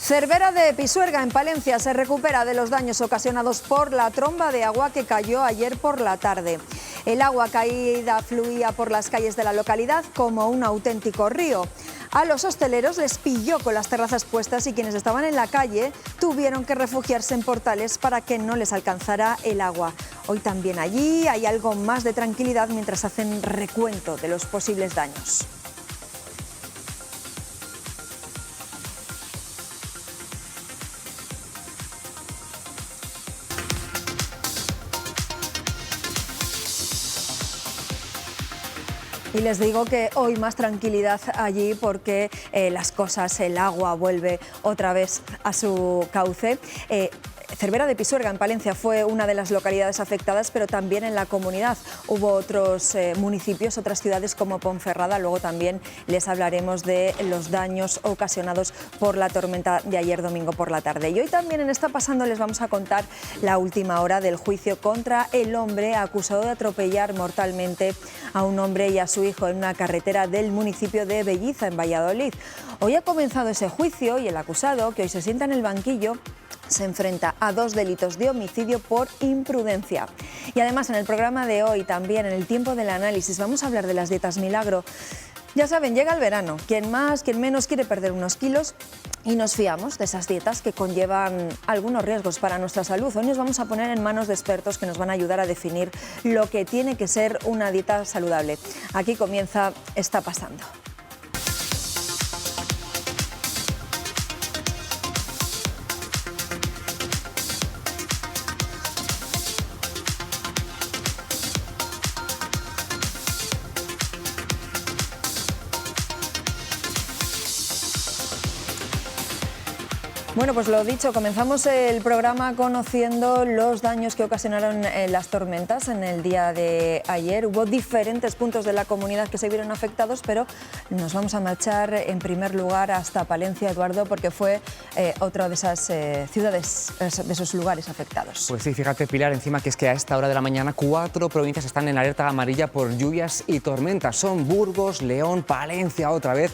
Cervera de Pisuerga, en Palencia, se recupera de los daños ocasionados por la tromba de agua que cayó ayer por la tarde. El agua caída fluía por las calles de la localidad como un auténtico río. A los hosteleros les pilló con las terrazas puestas y quienes estaban en la calle tuvieron que refugiarse en portales para que no les alcanzara el agua. Hoy también allí hay algo más de tranquilidad mientras hacen recuento de los posibles daños. Y les digo que hoy más tranquilidad allí porque las cosas, el agua vuelve otra vez a su cauce. Cervera de Pisuerga, en Palencia, fue una de las localidades afectadas, pero también en la comunidad hubo otros municipios, otras ciudades como Ponferrada. Luego también les hablaremos de los daños ocasionados por la tormenta de ayer domingo por la tarde. Y hoy también en Está Pasando les vamos a contar la última hora del juicio contra el hombre acusado de atropellar mortalmente a un hombre y a su hijo en una carretera del municipio de Belliza, en Valladolid. Hoy ha comenzado ese juicio y el acusado, que hoy se sienta en el banquillo, se enfrenta a 2 delitos de homicidio por imprudencia. Y además en el programa de hoy, también en el tiempo del análisis, vamos a hablar de las dietas milagro. Ya saben, llega el verano, quien más, quien menos quiere perder unos kilos y nos fiamos de esas dietas que conllevan algunos riesgos para nuestra salud. Hoy nos vamos a poner en manos de expertos que nos van a ayudar a definir lo que tiene que ser una dieta saludable. Aquí comienza Está Pasando. Bueno, pues lo dicho, comenzamos el programa conociendo los daños que ocasionaron las tormentas en el día de ayer. Hubo diferentes puntos de la comunidad que se vieron afectados, pero nos vamos a marchar en primer lugar hasta Palencia, Eduardo, porque fue otra de esas ciudades, de esos lugares afectados. Pues sí, fíjate, Pilar, encima que es que a esta hora de la mañana 4 provincias están en alerta amarilla por lluvias y tormentas. Son Burgos, León, Palencia otra vez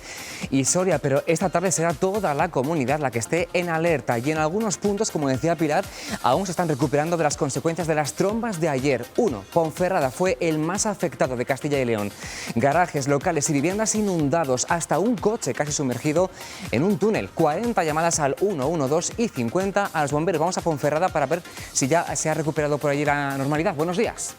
y Soria, pero esta tarde será toda la comunidad la que esté en alerta y en algunos puntos, como decía Pilar, aún se están recuperando de las consecuencias de las trombas de ayer. Ponferrada fue el más afectado de Castilla y León. Garajes, locales y viviendas inundados, hasta un coche casi sumergido en un túnel. 40 llamadas al 112 y 50 a los bomberos. Vamos a Ponferrada para ver si ya se ha recuperado por allí la normalidad. Buenos días.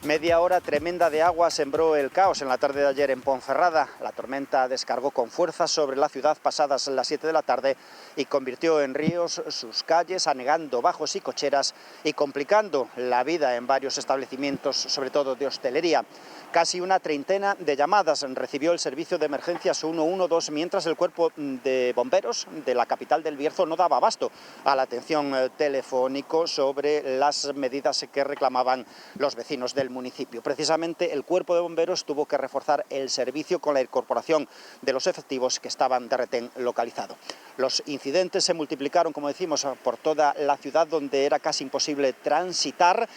Media hora tremenda de agua sembró el caos en la tarde de ayer en Ponferrada. La tormenta descargó con fuerza sobre la ciudad pasadas las 7 de la tarde y convirtió en ríos sus calles, anegando bajos y cocheras y complicando la vida en varios establecimientos, sobre todo de hostelería. Casi una treintena de llamadas recibió el servicio de emergencias 112, mientras el cuerpo de bomberos de la capital del Bierzo no daba abasto a la atención telefónico sobre las medidas que reclamaban los vecinos del municipio. Precisamente el cuerpo de bomberos tuvo que reforzar el servicio con la incorporación de los efectivos que estaban de retén localizado. Los incidentes se multiplicaron, como decimos, por toda la ciudad, donde era casi imposible transitar.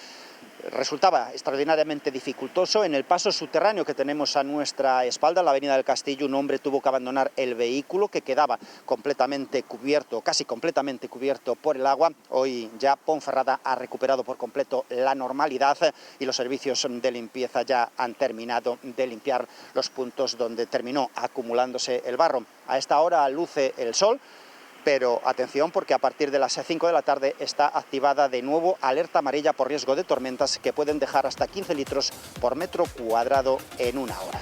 Resultaba extraordinariamente dificultoso. En el paso subterráneo que tenemos a nuestra espalda, la avenida del Castillo, un hombre tuvo que abandonar el vehículo, que quedaba completamente cubierto, casi completamente cubierto por el agua. Hoy ya Ponferrada ha recuperado por completo la normalidad y los servicios de limpieza ya han terminado de limpiar los puntos donde terminó acumulándose el barro. A esta hora luce el sol, pero atención, porque a partir de las 5 de la tarde está activada de nuevo alerta amarilla por riesgo de tormentas que pueden dejar hasta 15 litros por metro cuadrado en una hora.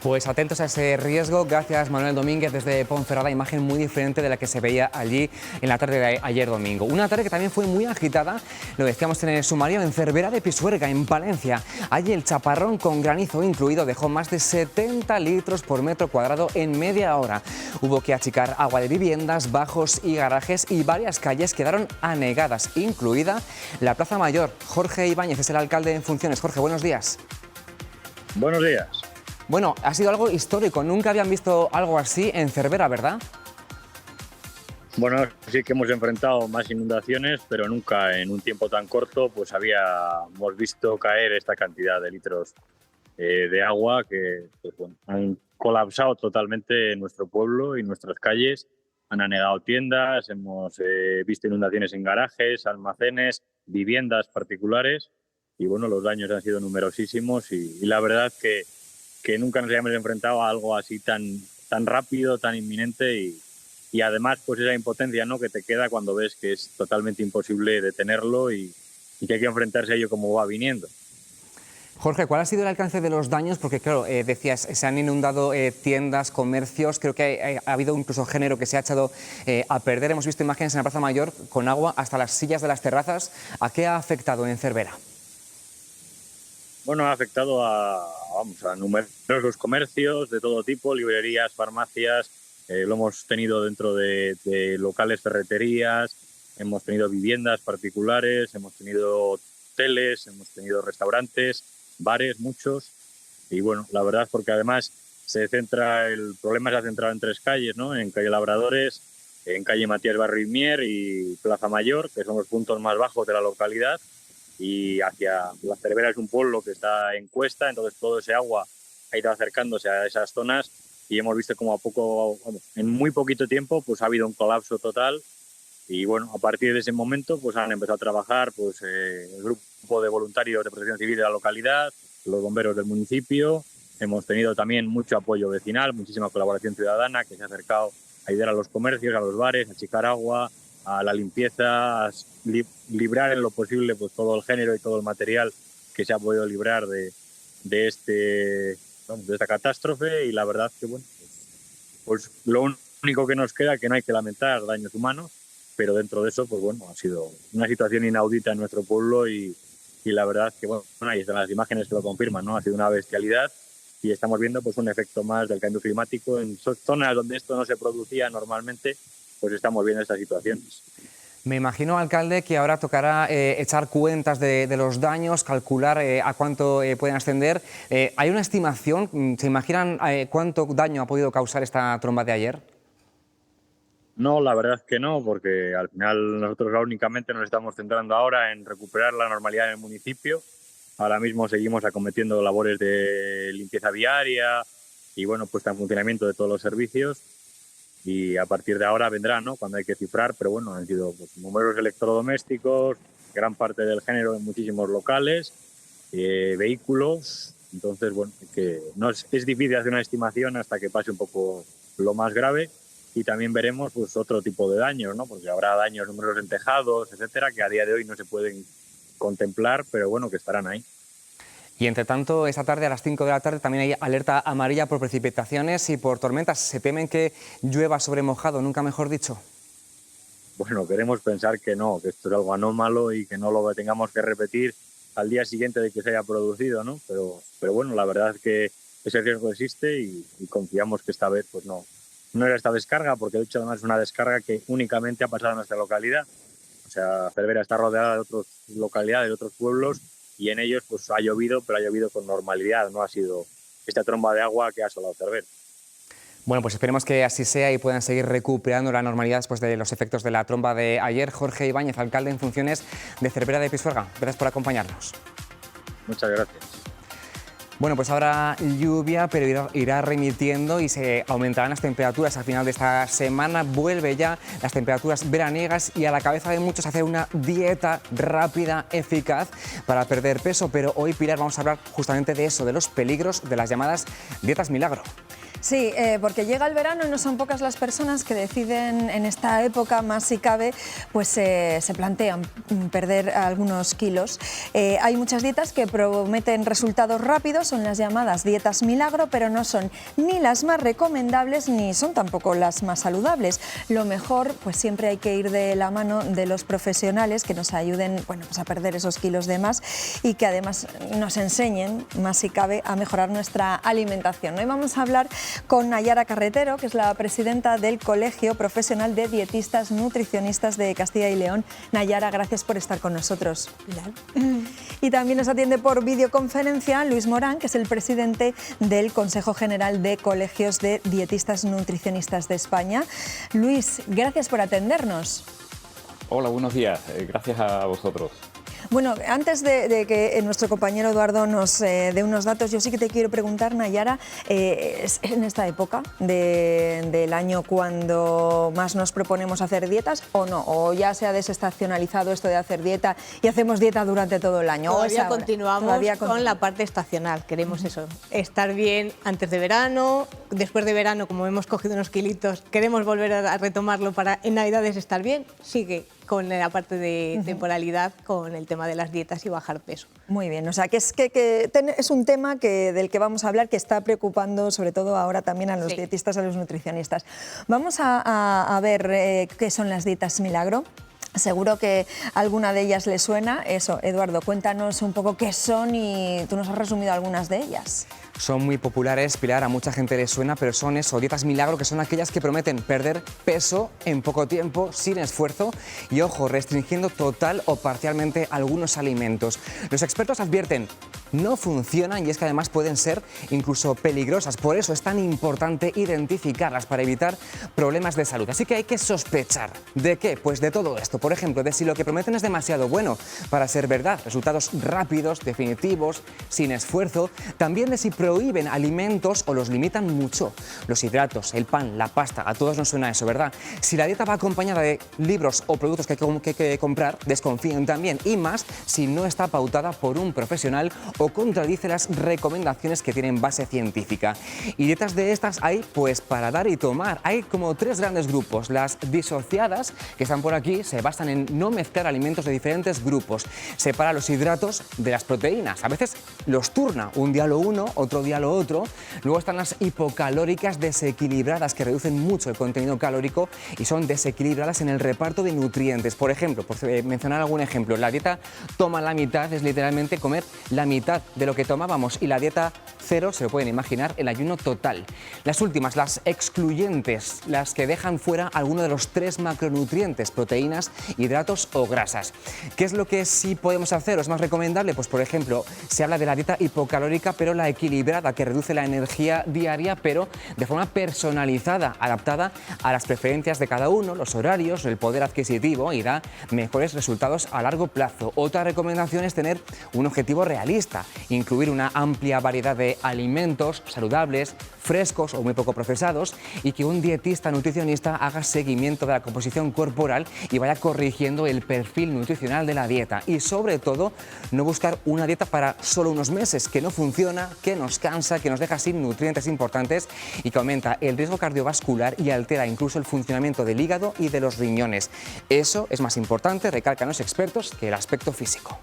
Pues atentos a ese riesgo. Gracias, Manuel Domínguez, desde Ponferrada. Imagen muy diferente de la que se veía allí en la tarde de ayer domingo. Una tarde que también fue muy agitada, lo decíamos en el sumario, en Cervera de Pisuerga, en Palencia. Allí el chaparrón con granizo incluido dejó más de 70 litros por metro cuadrado en media hora. Hubo que achicar agua de viviendas, bajos y garajes, y varias calles quedaron anegadas, incluida la Plaza Mayor. Jorge Ibáñez es el alcalde en funciones. Jorge, buenos días. Buenos días. Bueno, ha sido algo histórico. Nunca habían visto algo así en Cervera, ¿verdad? Bueno, sí que hemos enfrentado más inundaciones, pero nunca en un tiempo tan corto pues habíamos visto caer esta cantidad de litros de agua que pues, bueno, han colapsado totalmente nuestro pueblo y nuestras calles. Han anegado tiendas, hemos visto inundaciones en garajes, almacenes, viviendas particulares y bueno, los daños han sido numerosísimos y la verdad que nunca nos habíamos enfrentado a algo así tan rápido, tan inminente y además pues esa impotencia, ¿no?, que te queda cuando ves que es totalmente imposible detenerlo y que hay que enfrentarse a ello como va viniendo. Jorge, ¿cuál ha sido el alcance de los daños? Porque, claro, decías, se han inundado tiendas, comercios, creo que ha habido incluso género que se ha echado a perder. Hemos visto imágenes en la Plaza Mayor con agua hasta las sillas de las terrazas. ¿A qué ha afectado en Cervera? Bueno, ha afectado a numerosos comercios de todo tipo, librerías, farmacias, lo hemos tenido dentro de locales, ferreterías, hemos tenido viviendas particulares, hemos tenido hoteles, hemos tenido restaurantes, bares, muchos. Y bueno, la verdad, porque además el problema se ha centrado en 3 calles, ¿no? En calle Labradores, en calle Matías Barrio y Mier y Plaza Mayor, que son los puntos más bajos de la localidad. Y hacia la Cervera es un pueblo que está en cuesta, entonces todo ese agua ha ido acercándose a esas zonas y hemos visto como en muy poquito tiempo pues ha habido un colapso total y bueno, a partir de ese momento pues han empezado a trabajar pues el grupo de voluntarios de protección civil de la localidad, los bomberos del municipio, hemos tenido también mucho apoyo vecinal, muchísima colaboración ciudadana que se ha acercado a ayudar a los comercios, a los bares, a achicar agua, a la limpieza, a librar en lo posible pues todo el género y todo el material que se ha podido librar de esta catástrofe y la verdad que bueno, pues lo único que nos queda es que no hay que lamentar daños humanos, pero dentro de eso pues bueno, ha sido una situación inaudita en nuestro pueblo y la verdad que bueno, ahí están las imágenes que lo confirman, ¿no? Ha sido una bestialidad y estamos viendo pues un efecto más del cambio climático en zonas donde esto no se producía normalmente. Pues estamos viendo estas situaciones. Me imagino, alcalde, que ahora tocará echar cuentas de los daños, calcular a cuánto pueden ascender. ¿Hay una estimación? ¿Se imaginan cuánto daño ha podido causar esta tromba de ayer? No, la verdad es que no, porque al final nosotros únicamente nos estamos centrando ahora en recuperar la normalidad en el municipio. Ahora mismo seguimos acometiendo labores de limpieza viaria y bueno, puesta en funcionamiento de todos los servicios. Y a partir de ahora vendrá, ¿no?, cuando hay que cifrar, pero bueno, han sido pues, números electrodomésticos, gran parte del género en muchísimos locales, vehículos, entonces bueno, que no es difícil hacer una estimación hasta que pase un poco lo más grave y también veremos pues otro tipo de daños, ¿no?, porque habrá daños numerosos en tejados, etcétera, que a día de hoy no se pueden contemplar, pero bueno, que estarán ahí. Y entre tanto, esta tarde a las 5 de la tarde también hay alerta amarilla por precipitaciones y por tormentas. ¿Se temen que llueva sobre mojado, nunca mejor dicho? Bueno, queremos pensar que no, que esto es algo anómalo y que no lo tengamos que repetir al día siguiente de que se haya producido, ¿no? Pero bueno, la verdad es que ese riesgo existe y confiamos que esta vez pues no era esta descarga, porque de hecho además es una descarga que únicamente ha pasado en nuestra localidad. O sea, Cervera está rodeada de otras localidades, de otros pueblos, y en ellos pues ha llovido, pero ha llovido con normalidad, no ha sido esta tromba de agua que ha asolado Cervera. Bueno, pues esperemos que así sea y puedan seguir recuperando la normalidad después de los efectos de la tromba de ayer. Jorge Ibáñez, alcalde en funciones de Cervera de Pisuerga, gracias por acompañarnos. Muchas gracias. Bueno, pues ahora lluvia, pero irá remitiendo y se aumentarán las temperaturas a final de esta semana. Vuelve ya las temperaturas veraniegas y a la cabeza de muchos hacer una dieta rápida, eficaz para perder peso. Pero hoy, Pilar, vamos a hablar justamente de eso, de los peligros de las llamadas dietas milagro. Sí, porque llega el verano y no son pocas las personas que deciden en esta época, más si cabe, pues se plantean perder algunos kilos. Hay muchas dietas que prometen resultados rápidos, son las llamadas dietas milagro, pero no son ni las más recomendables ni son tampoco las más saludables. Lo mejor, pues siempre hay que ir de la mano de los profesionales que nos ayuden, bueno, pues a perder esos kilos de más y que además nos enseñen, más si cabe, a mejorar nuestra alimentación. Hoy vamos a hablar con Nayara Carretero, que es la presidenta del Colegio Profesional de Dietistas Nutricionistas de Castilla y León. Nayara, gracias por estar con nosotros. Pilar. Y también nos atiende por videoconferencia Luis Morán, que es el presidente del Consejo General de Colegios de Dietistas Nutricionistas de España. Luis, gracias por atendernos. Hola, buenos días. Gracias a vosotros. Bueno, antes de que nuestro compañero Eduardo nos dé unos datos, yo sí que te quiero preguntar, Nayara, ¿es en esta época del año cuando más nos proponemos hacer dietas o no? ¿O ya se ha desestacionalizado esto de hacer dieta y hacemos dieta durante todo el año? Todavía continuamos con la parte estacional. Queremos eso, estar bien antes de verano, después de verano, como hemos cogido unos kilitos, queremos volver a retomarlo para en Navidades estar bien. Sigue con la parte de temporalidad, con el tema de las dietas y bajar peso. Muy bien, o sea que es un tema del que vamos a hablar, que está preocupando sobre todo ahora también a los dietistas, a los nutricionistas. Vamos a ver qué son las dietas milagro. Seguro que alguna de ellas le suena. Eso, Eduardo, cuéntanos un poco qué son y tú nos has resumido algunas de ellas. Son muy populares, Pilar, a mucha gente les suena, pero son eso, dietas milagro, que son aquellas que prometen perder peso en poco tiempo, sin esfuerzo y, ojo, restringiendo total o parcialmente algunos alimentos. Los expertos advierten, no funcionan y es que además pueden ser incluso peligrosas. Por eso es tan importante identificarlas para evitar problemas de salud. Así que hay que sospechar. ¿De qué? Pues de todo esto. Por ejemplo, de si lo que prometen es demasiado bueno para ser verdad, resultados rápidos, definitivos, sin esfuerzo. También de si prohíben alimentos o los limitan mucho. Los hidratos, el pan, la pasta, a todos nos suena eso, ¿verdad? Si la dieta va acompañada de libros o productos que hay que comprar, desconfíen también. Y más si no está pautada por un profesional o contradice las recomendaciones que tienen base científica. Y dietas de estas hay pues para dar y tomar. Hay como tres grandes grupos. Las disociadas, que están por aquí, se basan en no mezclar alimentos de diferentes grupos. Separa los hidratos de las proteínas. A veces los turna, un día lo uno, otro día lo otro. Luego están las hipocalóricas desequilibradas, que reducen mucho el contenido calórico y son desequilibradas en el reparto de nutrientes. Por ejemplo, por mencionar algún ejemplo, la dieta toma la mitad es literalmente comer la mitad de lo que tomábamos, y la dieta cero, se lo pueden imaginar, el ayuno total. Las últimas, las excluyentes, las que dejan fuera alguno de los tres macronutrientes, proteínas, hidratos o grasas. ¿Qué es lo que sí podemos hacer o es más recomendable? Pues por ejemplo, se habla de la dieta hipocalórica, pero la equilibrada, que reduce la energía diaria, pero de forma personalizada, adaptada a las preferencias de cada uno, los horarios, el poder adquisitivo, y da mejores resultados a largo plazo. Otra recomendación es tener un objetivo realista, incluir una amplia variedad de alimentos saludables, frescos o muy poco procesados, y que un dietista nutricionista haga seguimiento de la composición corporal y vaya corrigiendo el perfil nutricional de la dieta. Y sobre todo, no buscar una dieta para solo unos meses, que no funciona, que nos cansa, que nos deja sin nutrientes importantes y que aumenta el riesgo cardiovascular y altera incluso el funcionamiento del hígado y de los riñones. Eso es más importante, recalcan los expertos, que el aspecto físico.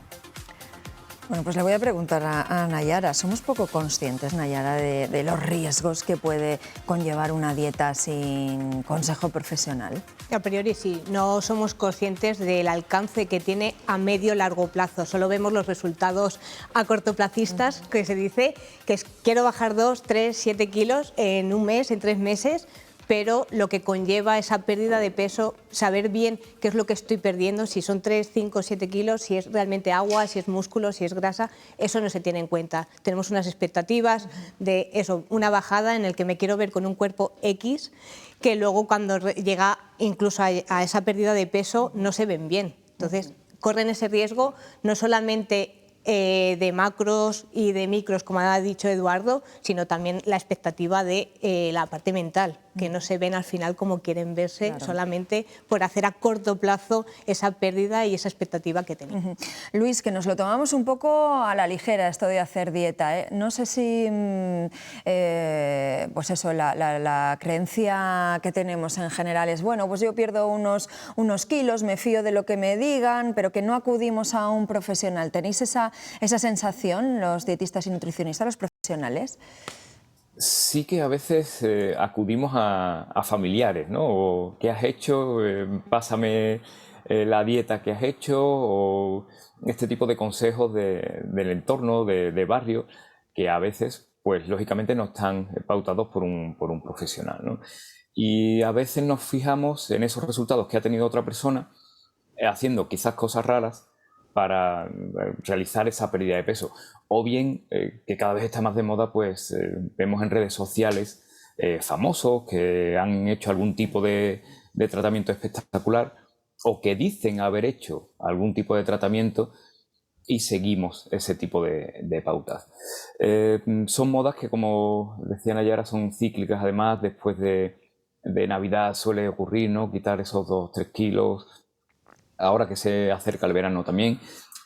Bueno, pues le voy a preguntar a Nayara. ¿Somos poco conscientes, Nayara, de los riesgos que puede conllevar una dieta sin consejo profesional? A priori sí, no somos conscientes del alcance que tiene a medio largo plazo. Solo vemos los resultados a cortoplacistas, que se dice que quiero bajar 2, 3, 7 kilos en un mes, en 3 meses, pero lo que conlleva esa pérdida de peso, saber bien qué es lo que estoy perdiendo, si son 3, 5, 7 kilos, si es realmente agua, si es músculo, si es grasa, eso no se tiene en cuenta. Tenemos unas expectativas de eso, una bajada en el que me quiero ver con un cuerpo X, que luego cuando llega incluso a esa pérdida de peso no se ven bien. Entonces, corren ese riesgo no solamente de macros y de micros, como ha dicho Eduardo, sino también la expectativa de la parte mental, que no se ven al final como quieren verse, claro, solamente por hacer a corto plazo esa pérdida y esa expectativa que tenemos. Luis, que nos lo tomamos un poco a la ligera esto de hacer dieta, ¿eh? No sé si pues eso, la creencia que tenemos en general es, bueno, pues yo pierdo unos kilos, me fío de lo que me digan, pero que no acudimos a un profesional. ¿Tenéis esa sensación, los dietistas y nutricionistas, los profesionales? Sí, que a veces acudimos a familiares, ¿no? O, ¿qué has hecho? Pásame la dieta que has hecho, o este tipo de consejos del entorno, de barrio, que a veces, pues lógicamente no están pautados por un profesional, ¿no? Y a veces nos fijamos en esos resultados que ha tenido otra persona, haciendo quizás cosas raras para realizar esa pérdida de peso. O bien, que cada vez está más de moda, pues vemos en redes sociales famosos que han hecho algún tipo de tratamiento espectacular, o que dicen haber hecho algún tipo de tratamiento y seguimos ese tipo de pautas. Son modas que, como decía Nayara, son cíclicas. Además, después de Navidad suele ocurrir, ¿no?, quitar esos 2-3 kilos, ahora que se acerca el verano también,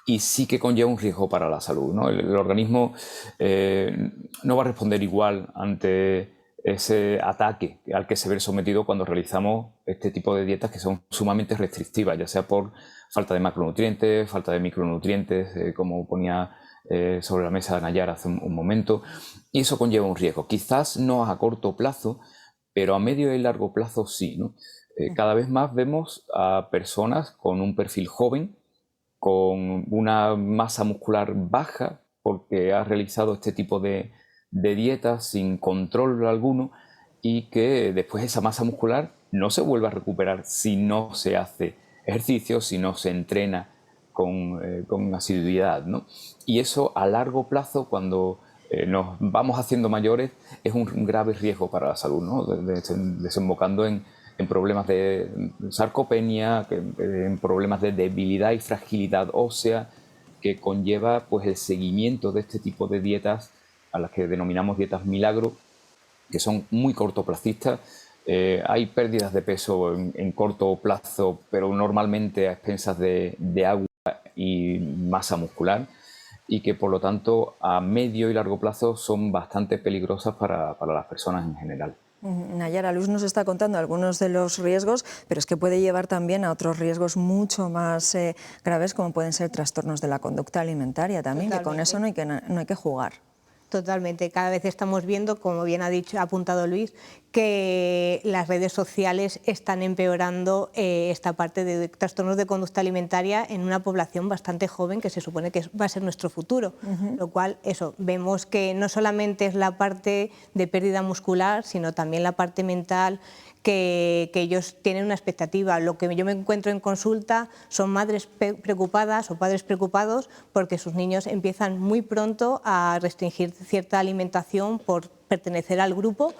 y sí que conlleva un riesgo para la salud, ¿no? El organismo no va a responder igual ante ese ataque al que se ve sometido cuando realizamos este tipo de dietas que son sumamente restrictivas, ya sea por falta de macronutrientes, falta de micronutrientes, como ponía sobre la mesa Nayara hace un momento, y eso conlleva un riesgo. Quizás no a corto plazo, pero a medio y largo plazo sí, ¿no? Cada vez más vemos a personas con un perfil joven, con una masa muscular baja, porque ha realizado este tipo de dietas sin control alguno, y que después esa masa muscular no se vuelve a recuperar si no se hace ejercicio, si no se entrena con asiduidad, ¿no? Y eso a largo plazo, cuando nos vamos haciendo mayores, es un grave riesgo para la salud, ¿no? Desembocando en problemas de sarcopenia, en problemas de debilidad y fragilidad ósea, que conlleva pues el seguimiento de este tipo de dietas, a las que denominamos dietas milagro, que son muy cortoplacistas. Hay pérdidas de peso en corto plazo, pero normalmente a expensas de agua y masa muscular, y que por lo tanto a medio y largo plazo son bastante peligrosas para las personas en general. Nayara, Luz nos está contando algunos de los riesgos, pero es que puede llevar también a otros riesgos mucho más graves, como pueden ser trastornos de la conducta alimentaria también, que con eso no hay que jugar. Totalmente. Cada vez estamos viendo, como bien ha apuntado Luis, que las redes sociales están empeorando esta parte de trastornos de conducta alimentaria en una población bastante joven, que se supone que va a ser nuestro futuro. Lo cual, vemos que no solamente es la parte de pérdida muscular, sino también la parte mental, que ellos tienen una expectativa. Lo que yo me encuentro en consulta son madres preocupadas o padres preocupados porque sus niños empiezan muy pronto a restringir cierta alimentación por pertenecer al grupo,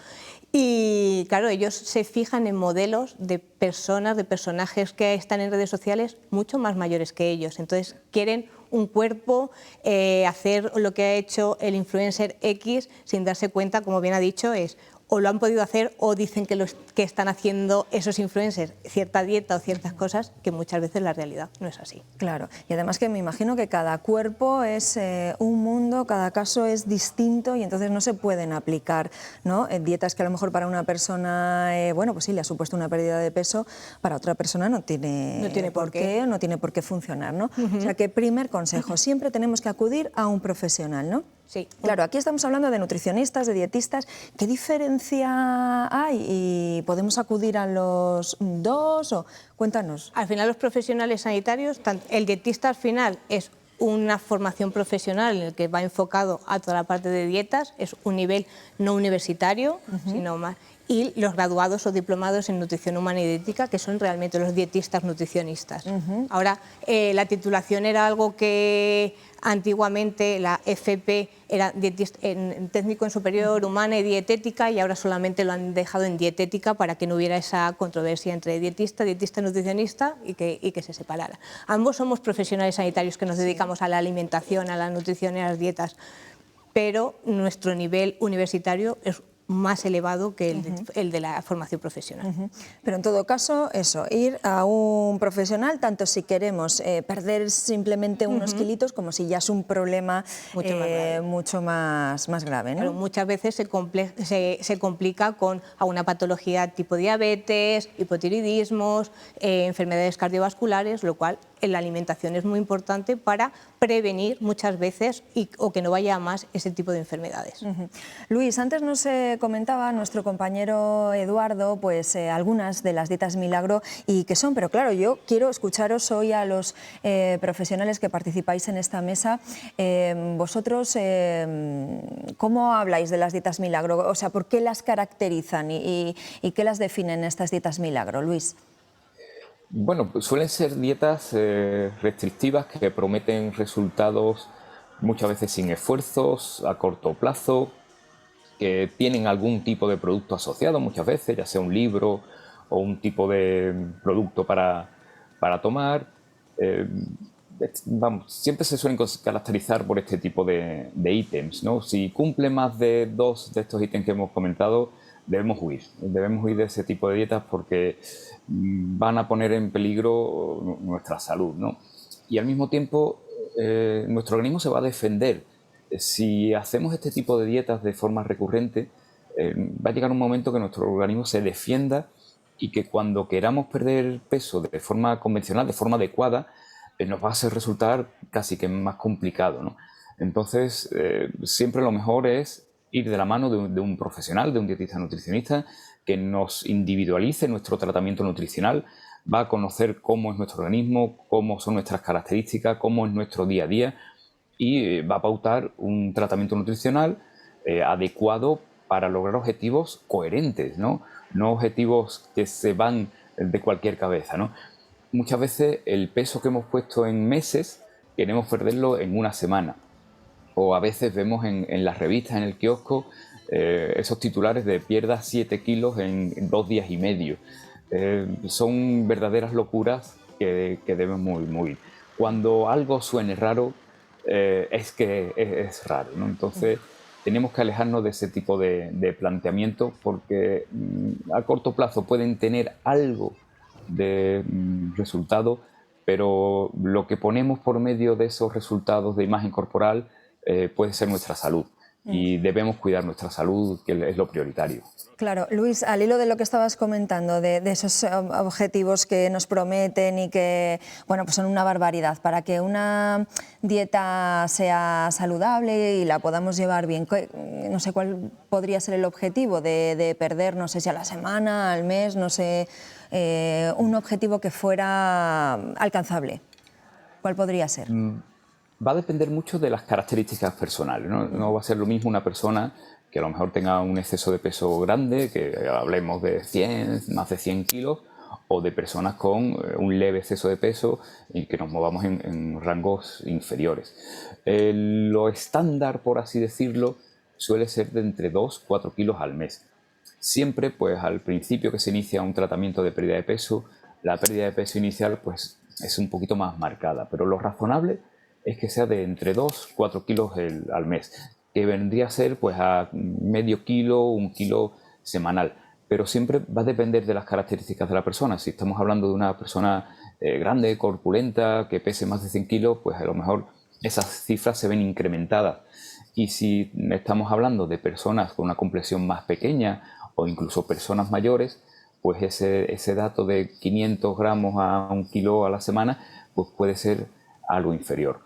y claro, ellos se fijan en modelos de personas, de personajes que están en redes sociales mucho más mayores que ellos. Entonces quieren un cuerpo, hacer lo que ha hecho el influencer X sin darse cuenta, como bien ha dicho, o lo han podido hacer o dicen que están haciendo esos influencers cierta dieta o ciertas cosas que muchas veces la realidad no es así. Claro, y además que me imagino que cada cuerpo es un mundo, cada caso es distinto, y entonces no se pueden aplicar, ¿no?, dietas que a lo mejor para una persona, bueno, pues sí, le ha supuesto una pérdida de peso, para otra persona no tiene por qué funcionar, ¿no? O sea que primer consejo, siempre tenemos que acudir a un profesional, ¿no? Sí. Claro, aquí estamos hablando de nutricionistas, de dietistas. ¿Qué diferencia hay? ¿Y podemos acudir a los dos? O cuéntanos. Al final, los profesionales sanitarios, el dietista al final es una formación profesional en el que va enfocado a toda la parte de dietas, es un nivel no universitario, sino más. Y los graduados o diplomados en nutrición humana y dietética, que son realmente los dietistas nutricionistas. Ahora, la titulación era algo que antiguamente la FP era técnico en superior, humana y dietética, y ahora solamente lo han dejado en dietética para que no hubiera esa controversia entre dietista nutricionista, y que se separara. Ambos somos profesionales sanitarios que nos dedicamos a la alimentación, a la nutrición y a las dietas, pero nuestro nivel universitario es más elevado que el de la formación profesional. Pero en todo caso, eso, ir a un profesional, tanto si queremos perder simplemente unos kilitos, como si ya es un problema mucho más grave, ¿no? Pero muchas veces se complica con alguna patología tipo diabetes, hipotiroidismos, enfermedades cardiovasculares, lo cual en la alimentación es muy importante para prevenir muchas veces o que no vaya a más ese tipo de enfermedades. Luis, antes nos comentaba nuestro compañero Eduardo pues algunas de las dietas milagro y qué son, pero claro, yo quiero escucharos hoy a los profesionales que participáis en esta mesa. Vosotros, ¿cómo habláis de las dietas milagro? O sea, ¿por qué las caracterizan y qué las definen estas dietas milagro, Luis? Bueno, pues suelen ser dietas restrictivas que prometen resultados muchas veces sin esfuerzos, a corto plazo, que tienen algún tipo de producto asociado muchas veces, ya sea un libro o un tipo de producto para tomar. vamos, siempre se suelen caracterizar por este tipo de ítems, ¿no? Si cumple más de 2 de estos ítems que hemos comentado, debemos huir de ese tipo de dietas porque van a poner en peligro nuestra salud, ¿no? Y al mismo tiempo nuestro organismo se va a defender. Si hacemos este tipo de dietas de forma recurrente, va a llegar un momento que nuestro organismo se defienda y que cuando queramos perder peso de forma convencional, de forma adecuada, nos va a resultar casi que más complicado, ¿no? Entonces, siempre lo mejor es ir de la mano de un profesional, de un dietista nutricionista, que nos individualice nuestro tratamiento nutricional, va a conocer cómo es nuestro organismo, cómo son nuestras características, cómo es nuestro día a día y va a pautar un tratamiento nutricional adecuado para lograr objetivos coherentes, ¿no? No objetivos que se van de cualquier cabeza, ¿no? Muchas veces el peso que hemos puesto en meses queremos perderlo en una semana. O a veces vemos en las revistas, en el kiosco, esos titulares de pierda 7 kilos en 2 días y medio. Son verdaderas locuras que debemos huir. Cuando algo suene raro, es que es raro, ¿no? Entonces tenemos que alejarnos de ese tipo de planteamientos porque a corto plazo pueden tener algo de resultado, pero lo que ponemos por medio de esos resultados de imagen corporal puede ser nuestra salud y debemos cuidar nuestra salud, que es lo prioritario. Claro, Luis, al hilo de lo que estabas comentando, de esos objetivos que nos prometen y que, bueno, pues son una barbaridad, para que una dieta sea saludable y la podamos llevar bien, no sé cuál podría ser el objetivo de perder, no sé si a la semana, al mes, no sé, un objetivo que fuera alcanzable. ¿Cuál podría ser? Va a depender mucho de las características personales, ¿no? No va a ser lo mismo una persona que a lo mejor tenga un exceso de peso grande, que hablemos de 100, más de 100 kilos, o de personas con un leve exceso de peso y que nos movamos en rangos inferiores. Lo estándar, por así decirlo, suele ser de entre 2-4 kilos al mes. Siempre, pues al principio que se inicia un tratamiento de pérdida de peso, la pérdida de peso inicial pues, es un poquito más marcada, pero lo razonable es que sea de entre 2-4 kilos al mes, que vendría a ser pues a medio kilo, 1 kilo semanal. Pero siempre va a depender de las características de la persona. Si estamos hablando de una persona grande, corpulenta, que pese más de 100 kilos, pues a lo mejor esas cifras se ven incrementadas. Y si estamos hablando de personas con una complexión más pequeña o incluso personas mayores, pues ese dato de 500 gramos a 1 kilo a la semana pues puede ser algo inferior.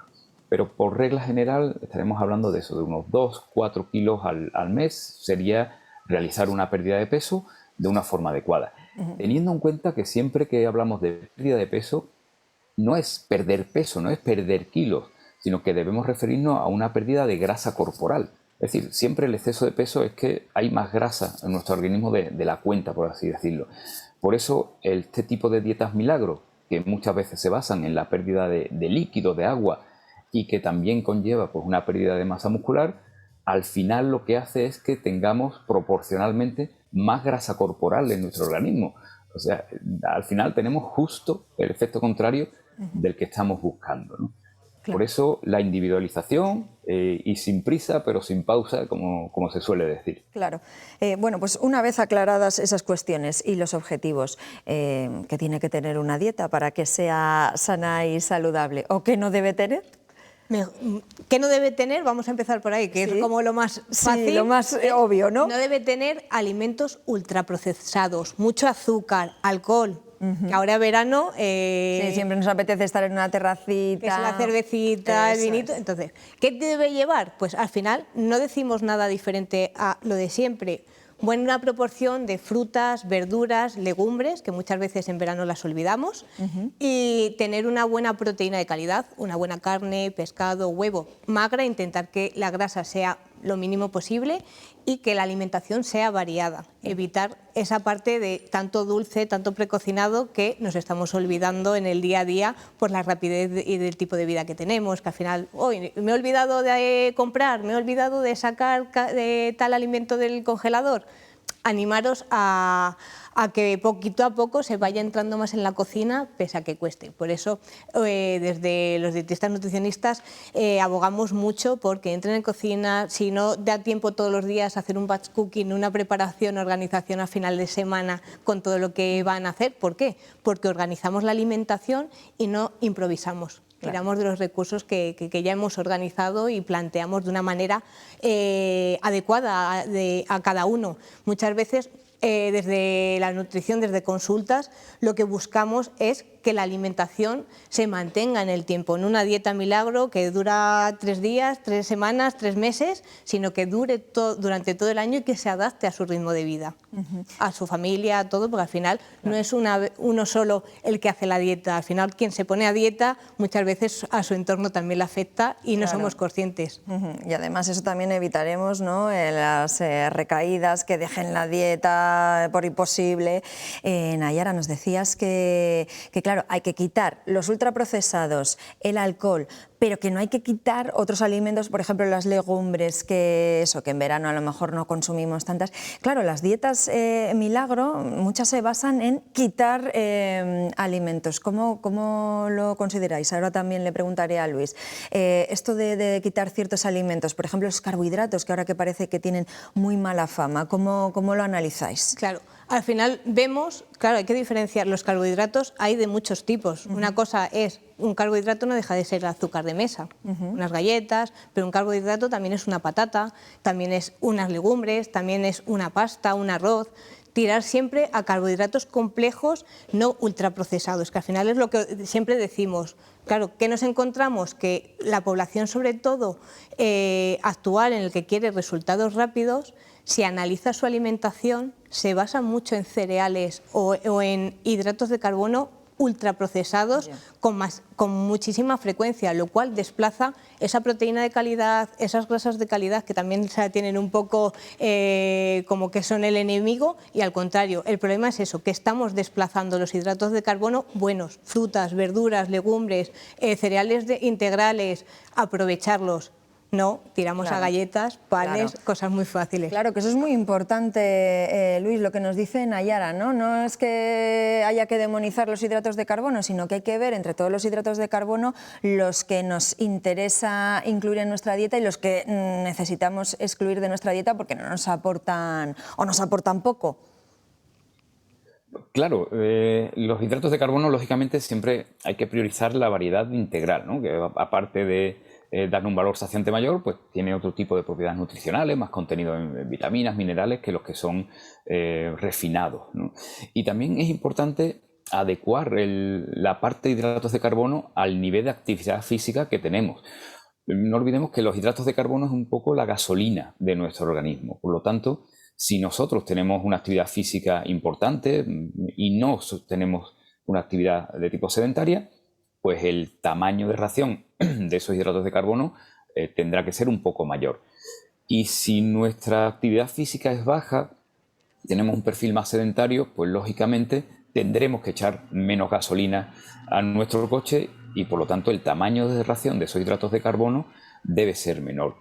Pero por regla general estaremos hablando de eso, de unos 2-4 kilos al mes sería realizar una pérdida de peso de una forma adecuada. Teniendo en cuenta que siempre que hablamos de pérdida de peso, no es perder peso, no es perder kilos, sino que debemos referirnos a una pérdida de grasa corporal. Es decir, siempre el exceso de peso es que hay más grasa en nuestro organismo de la cuenta, por así decirlo. Por eso este tipo de dietas milagro, que muchas veces se basan en la pérdida de líquido, de agua, y que también conlleva pues, una pérdida de masa muscular, al final lo que hace es que tengamos proporcionalmente más grasa corporal en nuestro organismo. O sea, al final tenemos justo el efecto contrario del que estamos buscando, ¿no? Claro. Por eso la individualización y sin prisa, pero sin pausa, como se suele decir. Claro. Bueno, pues una vez aclaradas esas cuestiones y los objetivos que tiene que tener una dieta para que sea sana y saludable, ¿o qué no debe tener? ¿Qué no debe tener? Vamos a empezar por ahí, que sí, es como lo más fácil. Sí, lo más obvio, ¿no? No debe tener alimentos ultraprocesados, mucho azúcar, alcohol. Que ahora verano... sí, siempre nos apetece estar en una terracita. Que es la cervecita, el vinito. Entonces, ¿qué debe llevar? Pues al final no decimos nada diferente a lo de siempre. Buena proporción de frutas, verduras, legumbres, que muchas veces en verano las olvidamos, y tener una buena proteína de calidad, una buena carne, pescado, huevo, magra, intentar que la grasa sea lo mínimo posible y que la alimentación sea variada, evitar esa parte de tanto dulce, tanto precocinado que nos estamos olvidando en el día a día por la rapidez y del tipo de vida que tenemos, que al final, hoy me he olvidado de comprar, me he olvidado de sacar de tal alimento del congelador. animaros a que poquito a poco se vaya entrando más en la cocina, pese a que cueste. Por eso, desde los dietistas nutricionistas abogamos mucho porque entren en cocina. Si no da tiempo todos los días a hacer un batch cooking, una preparación, organización a final de semana con todo lo que van a hacer. ¿Por qué? Porque organizamos la alimentación y no improvisamos. Claro. Tiramos de los recursos que ya hemos organizado y planteamos de una manera adecuada a cada uno. Muchas veces, desde la nutrición, desde consultas, lo que buscamos es que la alimentación se mantenga en el tiempo, no una dieta milagro que dura 3 días, 3 semanas, 3 meses, sino que dure durante todo el año y que se adapte a su ritmo de vida, a su familia, a todo, porque al final no es uno solo el que hace la dieta. Al final, quien se pone a dieta muchas veces a su entorno también le afecta y no somos conscientes. Y además eso también evitaremos, ¿no? Las recaídas, que dejen la dieta por imposible. Nayara, nos decías que claro, hay que quitar los ultraprocesados, el alcohol, pero que no hay que quitar otros alimentos, por ejemplo las legumbres, que en verano a lo mejor no consumimos tantas. Claro, las dietas milagro, muchas se basan en quitar alimentos. ¿Cómo lo consideráis? Ahora también le preguntaré a Luis. Esto de quitar ciertos alimentos, por ejemplo los carbohidratos, que ahora que parece que tienen muy mala fama, ¿cómo lo analizáis? Claro. Al final vemos, claro, hay que diferenciar, los carbohidratos hay de muchos tipos. Una cosa es, un carbohidrato no deja de ser azúcar de mesa, unas galletas, pero un carbohidrato también es una patata, también es unas legumbres, también es una pasta, un arroz. Tirar siempre a carbohidratos complejos, no ultraprocesados, que al final es lo que siempre decimos. Claro, ¿qué nos encontramos? Que la población, sobre todo actual, en el que quiere resultados rápidos, si analiza su alimentación, se basa mucho en cereales o en hidratos de carbono ultraprocesados con muchísima frecuencia, lo cual desplaza esa proteína de calidad, esas grasas de calidad que también se tienen un poco como que son el enemigo, y al contrario, el problema es eso, que estamos desplazando los hidratos de carbono buenos, frutas, verduras, legumbres, cereales integrales, aprovecharlos. No, tiramos a galletas, panes, cosas muy fáciles. Claro, que eso es muy importante, Luis, lo que nos dice Nayara, ¿no? No es que haya que demonizar los hidratos de carbono, sino que hay que ver entre todos los hidratos de carbono los que nos interesa incluir en nuestra dieta y los que necesitamos excluir de nuestra dieta porque no nos aportan o nos aportan poco. Claro, los hidratos de carbono, lógicamente, siempre hay que priorizar la variedad integral, ¿no? Que aparte de darle un valor saciante mayor, pues tiene otro tipo de propiedades nutricionales, más contenido en vitaminas, minerales, que los que son refinados, ¿no? Y también es importante adecuar la parte de hidratos de carbono al nivel de actividad física que tenemos. No olvidemos que los hidratos de carbono es un poco la gasolina de nuestro organismo. Por lo tanto, si nosotros tenemos una actividad física importante y no tenemos una actividad de tipo sedentaria, pues el tamaño de ración de esos hidratos de carbono tendrá que ser un poco mayor. Y si nuestra actividad física es baja, tenemos un perfil más sedentario, pues lógicamente tendremos que echar menos gasolina a nuestro coche y por lo tanto el tamaño de ración de esos hidratos de carbono debe ser menor.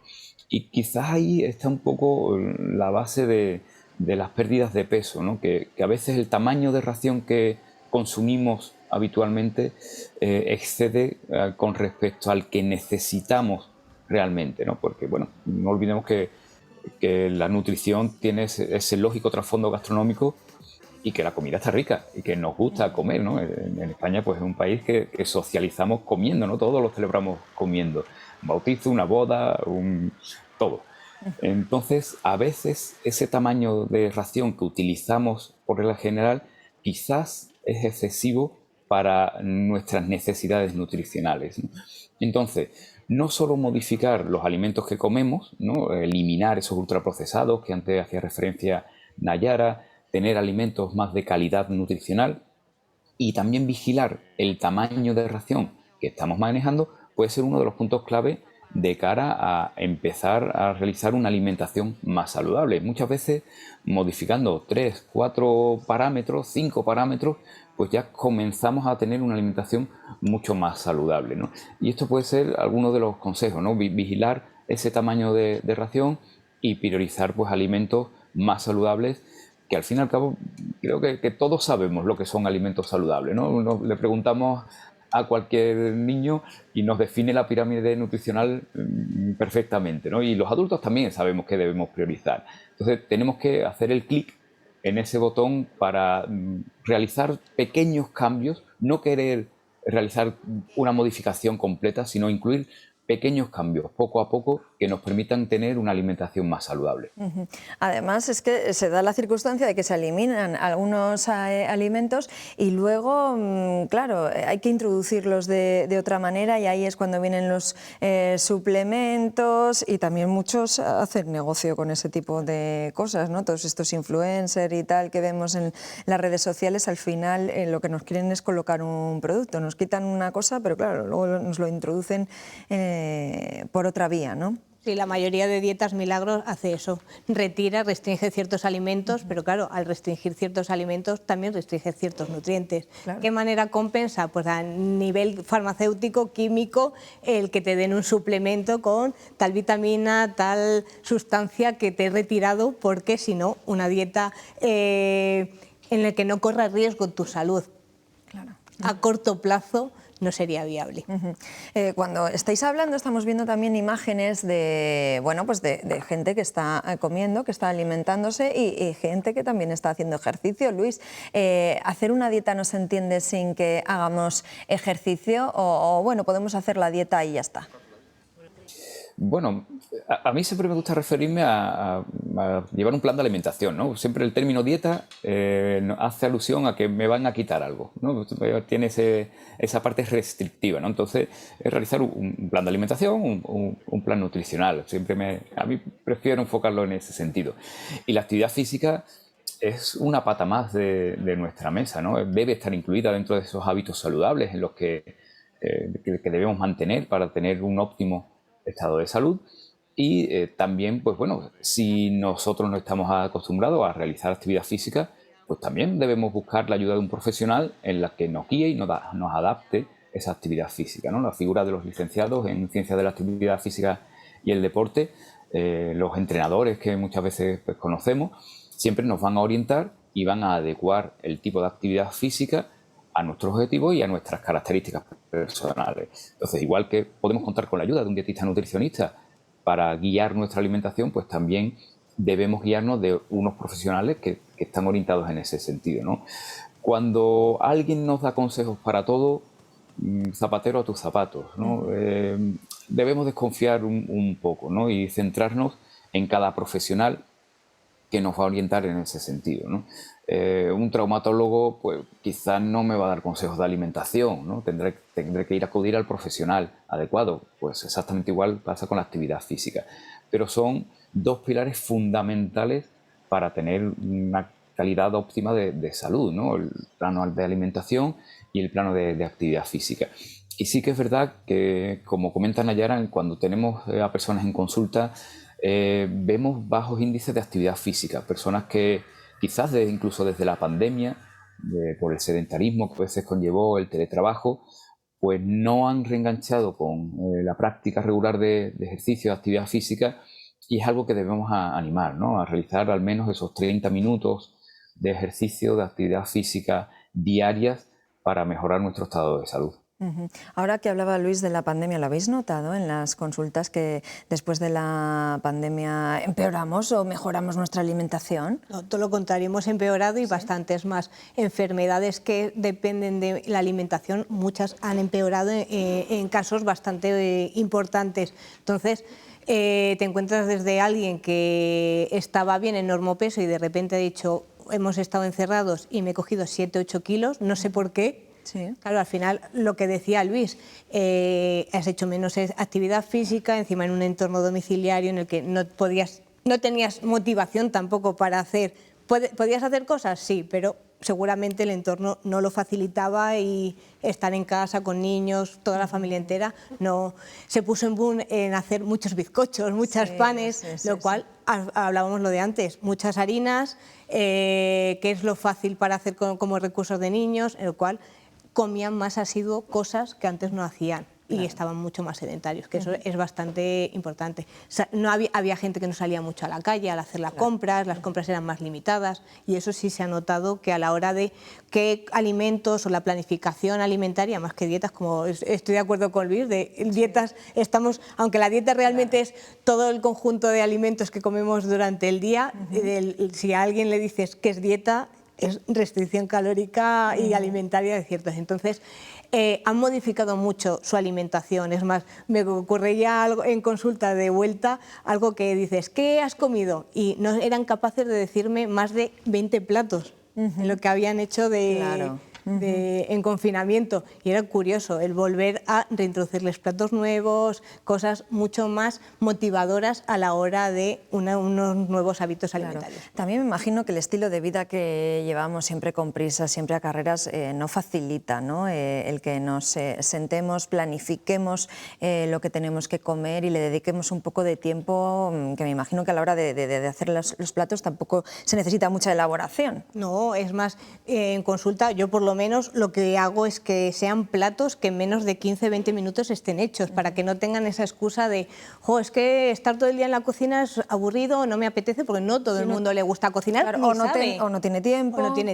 Y quizás ahí está un poco la base de las pérdidas de peso, ¿no? Que a veces el tamaño de ración que consumimos habitualmente excede con respecto al que necesitamos realmente, ¿no? Porque, bueno, no olvidemos que la nutrición tiene ese lógico trasfondo gastronómico y que la comida está rica y que nos gusta comer, ¿no? En España, pues es un país que socializamos comiendo, ¿no? Todos lo celebramos comiendo. Un bautizo, una boda, todo. Entonces, a veces ese tamaño de ración que utilizamos por regla general quizás es excesivo para nuestras necesidades nutricionales, ¿no? Entonces, no solo modificar los alimentos que comemos, ¿no? Eliminar esos ultraprocesados que antes hacía referencia Nayara, tener alimentos más de calidad nutricional y también vigilar el tamaño de ración que estamos manejando puede ser uno de los puntos clave de cara a empezar a realizar una alimentación más saludable. Muchas veces modificando 3, 4 parámetros, 5 parámetros, pues ya comenzamos a tener una alimentación mucho más saludable, ¿no? Y esto puede ser alguno de los consejos, ¿no? Vigilar ese tamaño de ración y priorizar pues alimentos más saludables que al fin y al cabo creo que todos sabemos lo que son alimentos saludables, ¿no? Le preguntamos a cualquier niño y nos define la pirámide nutricional perfectamente, ¿no? Y los adultos también sabemos qué debemos priorizar. Entonces tenemos que hacer el clic en ese botón para realizar pequeños cambios, no querer realizar una modificación completa, sino incluir pequeños cambios, poco a poco, que nos permitan tener una alimentación más saludable. Además, es que se da la circunstancia de que se eliminan algunos alimentos y luego, claro, hay que introducirlos de otra manera, y ahí es cuando vienen los suplementos, y también muchos hacen negocio con ese tipo de cosas, ¿no? Todos estos influencers y tal que vemos en las redes sociales, al final lo que nos quieren es colocar un producto, nos quitan una cosa, pero claro, luego nos lo introducen por otra vía, ¿no? Sí, la mayoría de dietas milagros hace eso, restringe ciertos alimentos, pero claro, al restringir ciertos alimentos también restringe ciertos nutrientes. Claro. ¿Qué manera compensa? Pues a nivel farmacéutico, químico, el que te den un suplemento con tal vitamina, tal sustancia que te he retirado, porque si no, una dieta en la que no corra riesgo tu salud, claro, a corto plazo, no sería viable. Cuando estáis hablando, estamos viendo también imágenes de, bueno, pues de gente que está comiendo, que está alimentándose, y gente que también está haciendo ejercicio. Luis, ¿hacer una dieta no se entiende sin que hagamos ejercicio o bueno, podemos hacer la dieta y ya está? Bueno, a mí siempre me gusta referirme a llevar un plan de alimentación, ¿no? Siempre el término dieta hace alusión a que me van a quitar algo, ¿no? Tiene esa parte restrictiva, ¿no? Entonces, es realizar un plan de alimentación, un plan nutricional. A mí prefiero enfocarlo en ese sentido. Y la actividad física es una pata más de nuestra mesa, ¿no? Debe estar incluida dentro de esos hábitos saludables en los que debemos mantener para tener un óptimo estado de salud. Y también, pues bueno, si nosotros no estamos acostumbrados a realizar actividad física, pues también debemos buscar la ayuda de un profesional en la que nos guíe y nos adapte esa actividad física, ¿no? La figura de los licenciados en Ciencias de la Actividad Física y el Deporte, los entrenadores que muchas veces pues, conocemos, siempre nos van a orientar y van a adecuar el tipo de actividad física a nuestros objetivos y a nuestras características personales. Entonces, igual que podemos contar con la ayuda de un dietista nutricionista para guiar nuestra alimentación, pues también debemos guiarnos de unos profesionales que están orientados en ese sentido, ¿no? Cuando alguien nos da consejos para todo, zapatero a tus zapatos, ¿no? Debemos desconfiar un poco, ¿no? Y centrarnos en cada profesional que nos va a orientar en ese sentido, ¿no? Un traumatólogo pues quizás no me va a dar consejos de alimentación, ¿no? Tendré que ir a acudir al profesional adecuado. Pues exactamente igual pasa con la actividad física. Pero son dos pilares fundamentales para tener una calidad óptima de salud, ¿no? El plano de alimentación y el plano de actividad física. Y sí que es verdad que, como comenta Nayara, cuando tenemos a personas en consulta, vemos bajos índices de actividad física, personas que quizás incluso desde la pandemia, por el sedentarismo que a veces conllevó el teletrabajo, pues no han reenganchado con la práctica regular de ejercicio, de actividad física, y es algo que debemos animar, ¿no? A realizar al menos esos 30 minutos de ejercicio, de actividad física diarias para mejorar nuestro estado de salud. Ahora que hablaba Luis de la pandemia, ¿lo habéis notado en las consultas que después de la pandemia empeoramos o mejoramos nuestra alimentación? No, todo lo contrario, hemos empeorado y bastantes más. Enfermedades que dependen de la alimentación, muchas han empeorado en casos bastante importantes. Entonces, te encuentras desde alguien que estaba bien en normopeso y de repente ha dicho, hemos estado encerrados y me he cogido 7, 8 kilos, no sé por qué. Sí. Claro, al final, lo que decía Luis, has hecho menos actividad física, encima en un entorno domiciliario en el que no tenías motivación tampoco para hacer. ¿Podías hacer cosas? Sí, pero seguramente el entorno no lo facilitaba y estar en casa con niños, toda la familia entera, no se puso en boom en hacer muchos bizcochos, muchas panes, lo cual, hablábamos lo de antes, muchas harinas, que es lo fácil para hacer como recursos de niños, en el cual comían más asiduo cosas que antes no hacían. y estaban mucho más sedentarios, que eso es bastante importante. No había gente que no salía mucho a la calle al hacer las compras eran más limitadas, y eso sí se ha notado que a la hora de qué alimentos o la planificación alimentaria, más que dietas, como estoy de acuerdo con Luis, de dietas aunque la dieta realmente es todo el conjunto de alimentos que comemos durante el día, si a alguien le dices que es dieta, es restricción calórica y alimentaria de ciertos. Entonces, han modificado mucho su alimentación. Es más, me ocurre ya algo en consulta de vuelta, algo que dices, ¿qué has comido? Y no eran capaces de decirme más de 20 platos en lo que habían hecho en confinamiento. Y era curioso el volver a reintroducirles platos nuevos, cosas mucho más motivadoras a la hora de unos nuevos hábitos alimentarios. También me imagino que el estilo de vida que llevamos siempre con prisa, siempre a carreras, no facilita, ¿no? El que nos sentemos, planifiquemos lo que tenemos que comer y le dediquemos un poco de tiempo, que me imagino que a la hora de hacer los platos tampoco se necesita mucha elaboración. No, es más, en consulta yo por lo menos lo que hago es que sean platos que en menos de 15-20 minutos estén hechos, para que no tengan esa excusa de, es que estar todo el día en la cocina es aburrido, no me apetece, porque no todo el mundo le gusta cocinar, o no tiene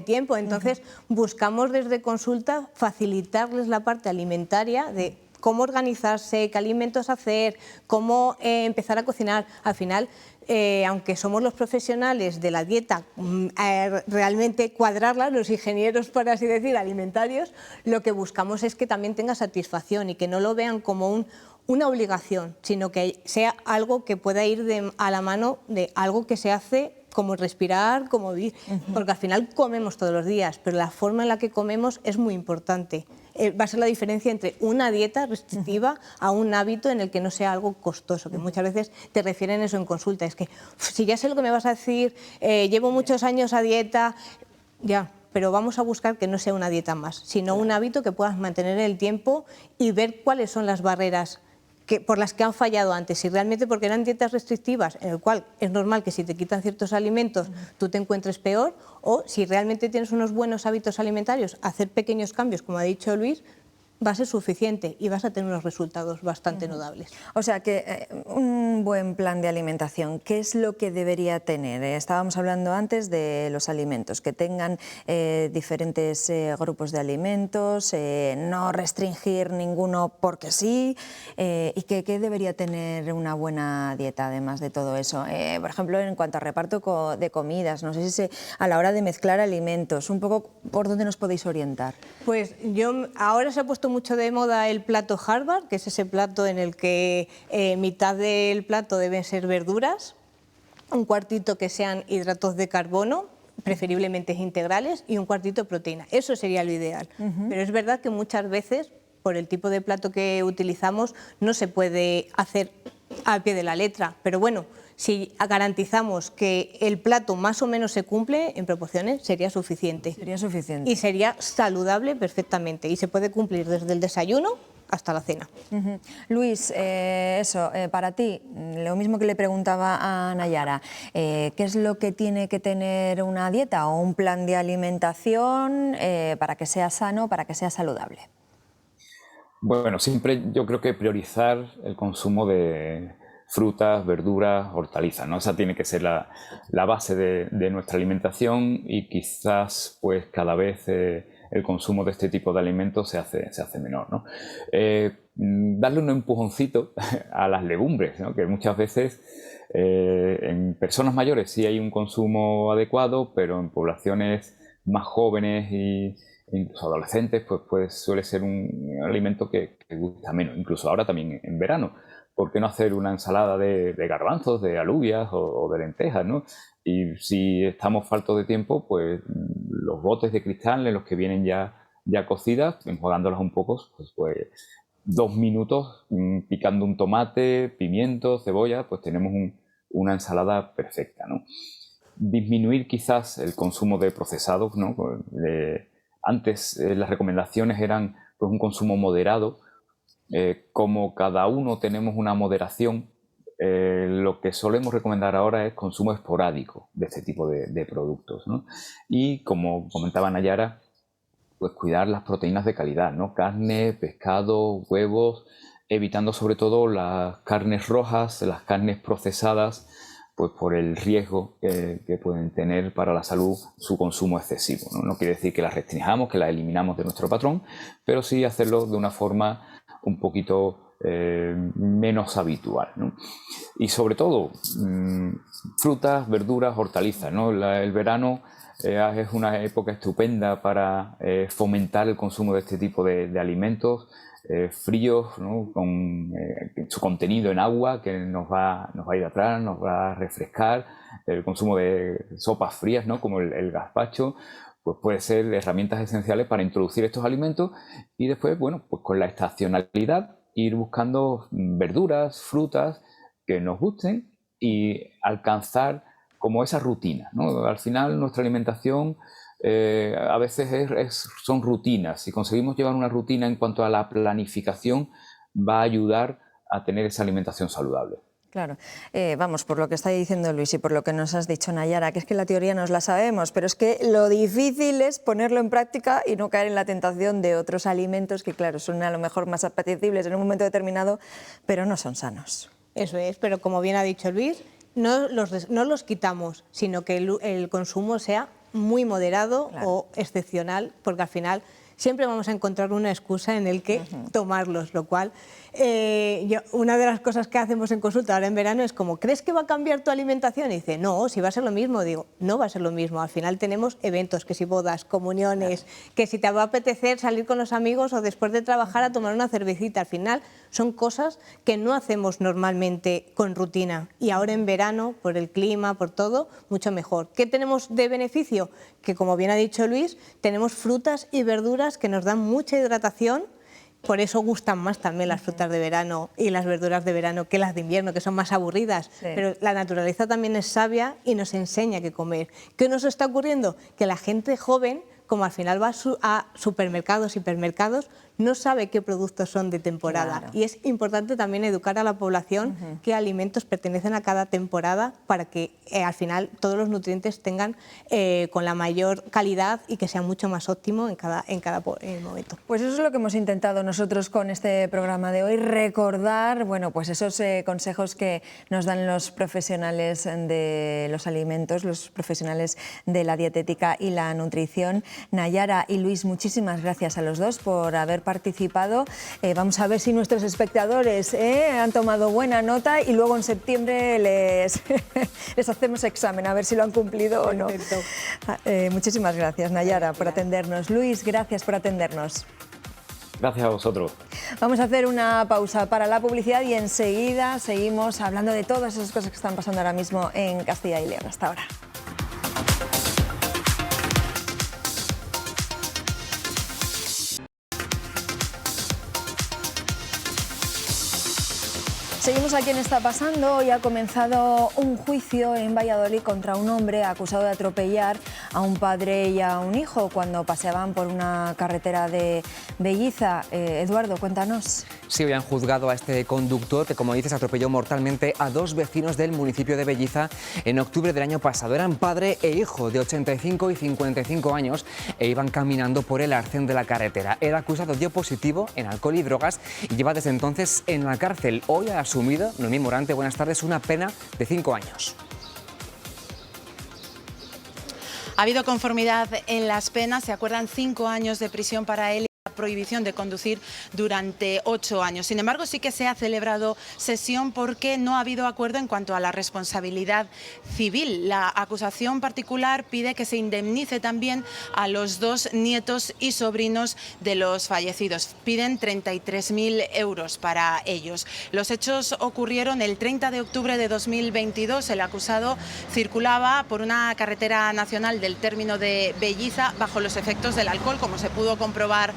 tiempo. Entonces buscamos desde consulta facilitarles la parte alimentaria de cómo organizarse, qué alimentos hacer, cómo empezar a cocinar. Al final, aunque somos los profesionales de la dieta, realmente cuadrarla, los ingenieros, por así decir, alimentarios, lo que buscamos es que también tenga satisfacción y que no lo vean como una obligación, sino que sea algo que pueda ir a la mano de algo que se hace, como respirar, como vivir, porque al final comemos todos los días, pero la forma en la que comemos es muy importante. Va a ser la diferencia entre una dieta restrictiva a un hábito en el que no sea algo costoso, que muchas veces te refieren eso en consulta, es que si ya sé lo que me vas a decir, llevo muchos años a dieta, ya, pero vamos a buscar que no sea una dieta más, sino un hábito que puedas mantener en el tiempo y ver cuáles son las barreras por las que han fallado antes, si realmente porque eran dietas restrictivas, en el cual es normal que si te quitan ciertos alimentos tú te encuentres peor, o si realmente tienes unos buenos hábitos alimentarios, hacer pequeños cambios, como ha dicho Luis, va a ser suficiente y vas a tener unos resultados bastante notables. O sea que un buen plan de alimentación, ¿qué es lo que debería tener? Estábamos hablando antes de los alimentos, que tengan diferentes grupos de alimentos, no restringir ninguno porque sí, y ¿qué debería tener una buena dieta además de todo eso? Por ejemplo, en cuanto a reparto de comidas, no sé si a la hora de mezclar alimentos, un poco por dónde nos podéis orientar. Pues ahora se ha puesto mucho de moda el plato Harvard, que es ese plato en el que mitad del plato deben ser verduras, un cuartito que sean hidratos de carbono, preferiblemente integrales, y un cuartito de proteína. Eso sería lo ideal. Pero es verdad que muchas veces, por el tipo de plato que utilizamos, no se puede hacer al pie de la letra. Pero bueno, si garantizamos que el plato más o menos se cumple en proporciones, sería suficiente. Sería suficiente. Y sería saludable perfectamente. Y se puede cumplir desde el desayuno hasta la cena. Luis, para ti, lo mismo que le preguntaba a Nayara, ¿qué es lo que tiene que tener una dieta o un plan de alimentación para que sea sano, para que sea saludable? Bueno, siempre yo creo que priorizar el consumo de frutas, verduras, hortalizas, ¿no? Esa tiene que ser la base de nuestra alimentación, y quizás pues cada vez el consumo de este tipo de alimentos se hace menor, ¿no? Darle un empujoncito a las legumbres, ¿no? Que muchas veces en personas mayores sí hay un consumo adecuado, pero en poblaciones más jóvenes e incluso adolescentes pues suele ser un alimento que gusta menos, incluso ahora también en verano. ¿Por qué no hacer una ensalada de garbanzos, de alubias o de lentejas, ¿no? Y si estamos faltos de tiempo, pues los botes de cristal en los que vienen ya cocidas, enjuagándolas un poco, pues 2 minutos picando un tomate, pimiento, cebolla, pues tenemos una ensalada perfecta, ¿no? Disminuir quizás el consumo de procesados, ¿no? Antes las recomendaciones eran pues un consumo moderado. Como cada uno tenemos una moderación, lo que solemos recomendar ahora es consumo esporádico de este tipo de productos, ¿no? Y como comentaba Nayara, pues cuidar las proteínas de calidad, ¿no? Carne, pescado, huevos, evitando sobre todo las carnes rojas, las carnes procesadas, pues por el riesgo que pueden tener para la salud su consumo excesivo, ¿no? No quiere decir que las restringamos, que las eliminamos de nuestro patrón, pero sí hacerlo de una forma un poquito menos habitual, ¿no? Y sobre todo, frutas, verduras, hortalizas, ¿no? El verano es una época estupenda para fomentar el consumo de este tipo de alimentos fríos, ¿no? Con su contenido en agua que nos va a hidratar, nos va a refrescar. El consumo de sopas frías, ¿no? Como el gazpacho, pues puede ser herramientas esenciales para introducir estos alimentos y después, bueno, pues con la estacionalidad ir buscando verduras, frutas que nos gusten y alcanzar como esa rutina, ¿no? Al final nuestra alimentación a veces son rutinas. Si conseguimos llevar una rutina en cuanto a la planificación, va a ayudar a tener esa alimentación saludable. Claro, vamos, por lo que está diciendo Luis y por lo que nos has dicho, Nayara, que es que la teoría nos la sabemos, pero es que lo difícil es ponerlo en práctica y no caer en la tentación de otros alimentos que, claro, son a lo mejor más apetecibles en un momento determinado, pero no son sanos. Eso es, pero como bien ha dicho Luis, no los quitamos, sino que el consumo sea muy moderado, claro, o excepcional, porque al final siempre vamos a encontrar una excusa en el que tomarlos, lo cual una de las cosas que hacemos en consulta ahora en verano es como, ¿crees que va a cambiar tu alimentación? Y dice, no, si va a ser lo mismo. Digo, no va a ser lo mismo. Al final tenemos eventos, que si bodas, comuniones, que si te va a apetecer salir con los amigos o después de trabajar a tomar una cervecita. Al final son cosas que no hacemos normalmente con rutina. Y ahora en verano, por el clima, por todo, mucho mejor. ¿Qué tenemos de beneficio? Que como bien ha dicho Luis, tenemos frutas y verduras que nos dan mucha hidratación. Por eso gustan más también las frutas de verano y las verduras de verano que las de invierno, que son más aburridas. Sí. Pero la naturaleza también es sabia y nos enseña qué comer. ¿Qué nos está ocurriendo? Que la gente joven, como al final va a supermercados, hipermercados, no sabe qué productos son de temporada. Claro. Y es importante también educar a la población qué alimentos pertenecen a cada temporada para que al final todos los nutrientes tengan con la mayor calidad y que sea mucho más óptimo en cada momento. Pues eso es lo que hemos intentado nosotros con este programa de hoy, recordar, bueno, pues esos consejos que nos dan los profesionales de los alimentos, los profesionales de la dietética y la nutrición. Nayara y Luis, muchísimas gracias a los dos por haber participado. Vamos a ver si nuestros espectadores han tomado buena nota y luego en septiembre les hacemos examen a ver si lo han cumplido o no. Muchísimas gracias, Nayara, por atendernos. Luis, gracias por atendernos. Gracias a vosotros. Vamos a hacer una pausa para la publicidad y enseguida seguimos hablando de todas esas cosas que están pasando ahora mismo en Castilla y León. Hasta ahora. Seguimos aquí en Está Pasando. Hoy ha comenzado un juicio en Valladolid contra un hombre acusado de atropellar a un padre y a un hijo cuando paseaban por una carretera de Belliza. Eduardo, cuéntanos. Sí, hoy han juzgado a este conductor que, como dices, atropelló mortalmente a dos vecinos del municipio de Belliza en octubre del año pasado. Eran padre e hijo de 85 y 55 años e iban caminando por el arcén de la carretera. El acusado dio positivo en alcohol y drogas y lleva desde entonces en la cárcel. Hoy ha asumido, Noemí Morante, buenas tardes, una pena de 5 años. Ha habido conformidad en las penas, se acuerdan 5 años de prisión para él. Prohibición de conducir durante 8 años. Sin embargo, sí que se ha celebrado sesión porque no ha habido acuerdo en cuanto a la responsabilidad civil. La acusación particular pide que se indemnice también a los 2 nietos y sobrinos de los fallecidos. Piden 33.000 euros para ellos. Los hechos ocurrieron el 30 de octubre de 2022. El acusado circulaba por una carretera nacional del término de Belliza bajo los efectos del alcohol, como se pudo comprobar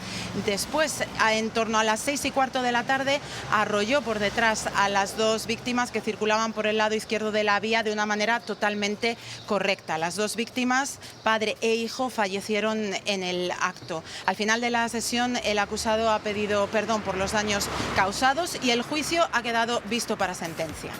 después. En torno a las 6:15 de la tarde arrolló por detrás a las 2 víctimas que circulaban por el lado izquierdo de la vía de una manera totalmente correcta. Las 2 víctimas, padre e hijo, fallecieron en el acto. Al final de la sesión, el acusado ha pedido perdón por los daños causados y el juicio ha quedado visto para sentencia.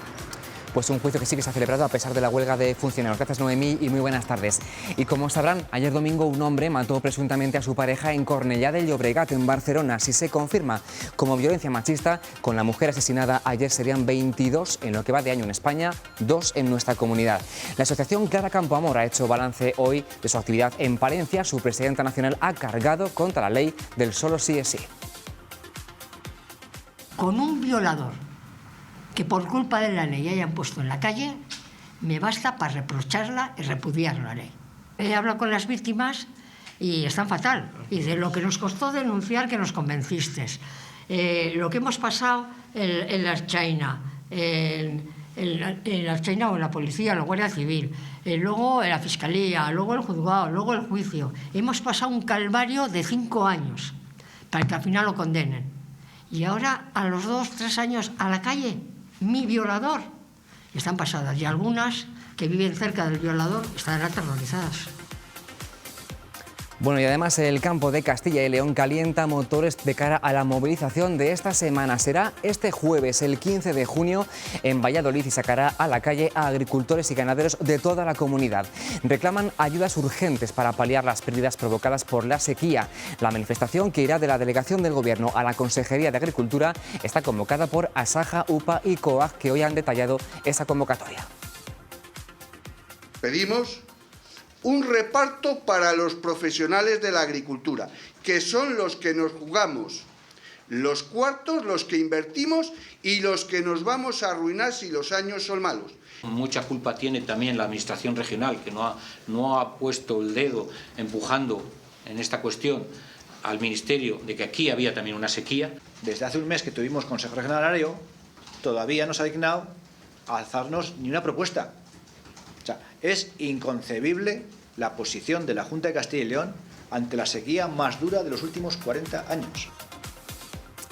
pues un juicio que sí que se ha celebrado a pesar de la huelga de funcionarios. Gracias, Noemí, y muy buenas tardes. Y como sabrán, ayer domingo un hombre mató presuntamente a su pareja en Cornellá de Llobregat, en Barcelona. Si se confirma como violencia machista, con la mujer asesinada ayer serían 22 en lo que va de año en España, 2 en nuestra comunidad. La asociación Clara Campoamor ha hecho balance hoy de su actividad en Palencia. Su presidenta nacional ha cargado contra la ley del solo sí es sí. Con un violador que por culpa de la ley hayan puesto en la calle, me basta para reprocharla y repudiar la ley. He hablado con las víctimas y están fatal. Y de lo que nos costó denunciar que nos convenciste, lo que hemos pasado en la Ertzaina, en la Ertzaina o en la policía, la Guardia Civil, luego en la Fiscalía, luego el juzgado, luego el juicio. Hemos pasado un calvario de 5 años para que al final lo condenen. Y ahora, a los 2 o 3 años, a la calle, mi violador. Están pasadas. Y algunas que viven cerca del violador están aterrorizadas. Bueno, y además el campo de Castilla y León calienta motores de cara a la movilización de esta semana. Será este jueves, el 15 de junio, en Valladolid, y sacará a la calle a agricultores y ganaderos de toda la comunidad. Reclaman ayudas urgentes para paliar las pérdidas provocadas por la sequía. La manifestación, que irá de la delegación del Gobierno a la Consejería de Agricultura, está convocada por Asaja, UPA y COAG, que hoy han detallado esa convocatoria. Pedimos un reparto para los profesionales de la agricultura, que son los que nos jugamos los cuartos, los que invertimos y los que nos vamos a arruinar si los años son malos. Mucha culpa tiene también la Administración regional, que no ha puesto el dedo empujando en esta cuestión al Ministerio de que aquí había también una sequía. Desde hace un mes que tuvimos Consejo Regional Agrario, todavía no se ha dignado a alzarnos ni una propuesta. O sea, es inconcebible la posición de la Junta de Castilla y León ante la sequía más dura de los últimos 40 años.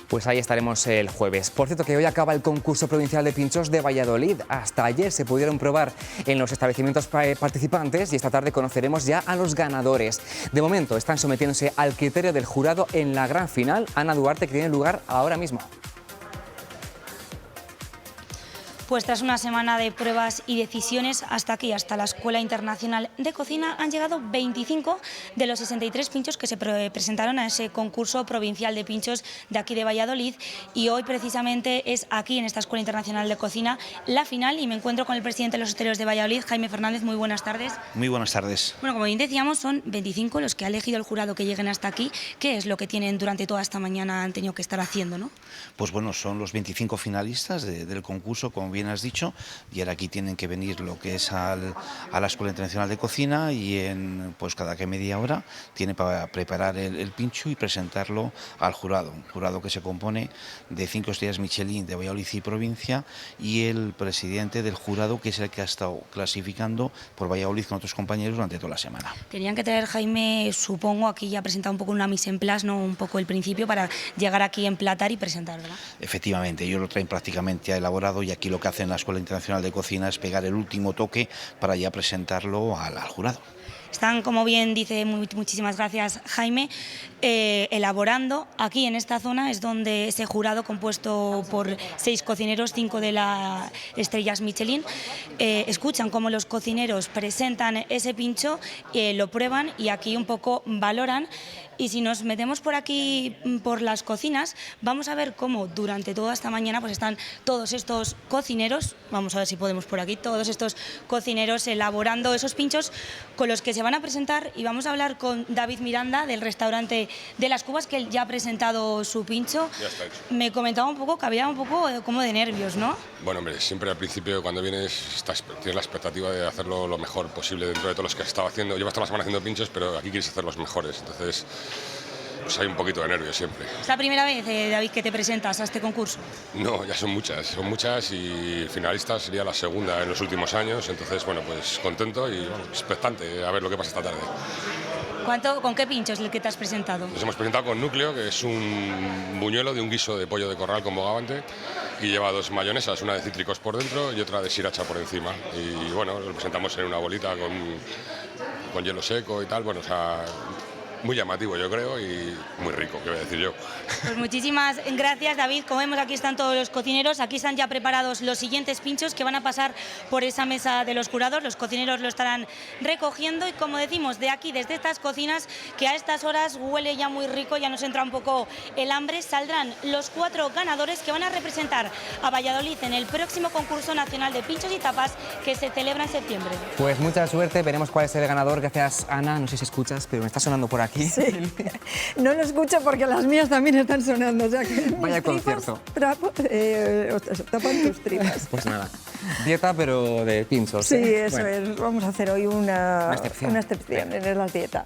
Pues ahí estaremos el jueves. Por cierto, que hoy acaba el concurso provincial de pinchos de Valladolid. Hasta ayer se pudieron probar en los establecimientos participantes y esta tarde conoceremos ya a los ganadores. De momento están sometiéndose al criterio del jurado en la gran final. Ana Duarte, que tiene lugar ahora mismo. Pues tras una semana de pruebas y decisiones, hasta aquí, hasta la Escuela Internacional de Cocina, han llegado 25 de los 63 pinchos que se presentaron a ese concurso provincial de pinchos de aquí de Valladolid, y hoy precisamente es aquí, en esta Escuela Internacional de Cocina, la final, y me encuentro con el presidente de los hosteleros de Valladolid, Jaime Fernández. Muy buenas tardes. Muy buenas tardes. Bueno, como bien decíamos, son 25 los que ha elegido el jurado que lleguen hasta aquí. ¿Qué es lo que tienen durante toda esta mañana han tenido que estar haciendo, no? Pues bueno, son los 25 finalistas del concurso, como bien has dicho, y ahora aquí tienen que venir lo que es a la Escuela Internacional de Cocina, y pues cada que media hora tiene para preparar el pincho y presentarlo al jurado. Un jurado que se compone de 5 estrellas Michelin de Valladolid y provincia, y el presidente del jurado, que es el que ha estado clasificando por Valladolid con otros compañeros durante toda la semana. Tenían que traer, Jaime, supongo, aquí ya ha presentado un poco una mise en place, ¿no? Un poco el principio para llegar aquí a emplatar y presentar, ¿verdad? Efectivamente, ellos lo traen prácticamente ya elaborado, y aquí lo que hacen la Escuela Internacional de Cocina es pegar el último toque para ya presentarlo al jurado. Están, como bien dice, muchísimas gracias, Jaime, elaborando. Aquí en esta zona es donde ese jurado, compuesto por 6 cocineros, 5 de las estrellas Michelin, escuchan cómo los cocineros presentan ese pincho, lo prueban y aquí un poco valoran. Y si nos metemos por aquí, por las cocinas, vamos a ver cómo durante toda esta mañana pues están todos estos cocineros, vamos a ver si podemos por aquí, todos estos cocineros elaborando esos pinchos con los que se van a presentar, y vamos a hablar con David Miranda del restaurante de Las Cubas, que él ya ha presentado su pincho. Ya está hecho. Me comentaba un poco que había un poco como de nervios, ¿no? Bueno, hombre, siempre al principio cuando vienes tienes la expectativa de hacerlo lo mejor posible dentro de todos los que has estado haciendo. Llevas toda la semana haciendo pinchos, pero aquí quieres hacer los mejores, entonces pues hay un poquito de nervios siempre. ¿Es la primera vez, David, que te presentas a este concurso? No, ya son muchas, y finalista sería la segunda en los últimos años, entonces bueno, pues contento y bueno, expectante a ver lo que pasa esta tarde. ¿Con qué pincho es el que te has presentado? Nos hemos presentado con núcleo, que es un buñuelo de un guiso de pollo de corral con bogavante, y lleva 2 mayonesas, una de cítricos por dentro y otra de sriracha por encima, y bueno, lo presentamos en una bolita con hielo seco y tal. Bueno, o sea, muy llamativo, yo creo, y muy rico, ¿qué voy a decir yo? Pues muchísimas gracias, David. Como vemos, aquí están todos los cocineros. Aquí están ya preparados los siguientes pinchos que van a pasar por esa mesa de los jurados. Los cocineros lo estarán recogiendo y, como decimos, de aquí, desde estas cocinas, que a estas horas huele ya muy rico, ya nos entra un poco el hambre, saldrán los 4 ganadores que van a representar a Valladolid en el próximo concurso nacional de pinchos y tapas que se celebra en septiembre. Pues mucha suerte, veremos cuál es el ganador. Gracias, Ana. No sé si escuchas, pero me está sonando por aquí. Sí. No lo escucho porque las mías también están sonando. O sea que vaya concierto. Tapan tus tripas. Pues nada, dieta pero de pinchos. Sí, eso es. Vamos a hacer hoy una excepción en la dieta.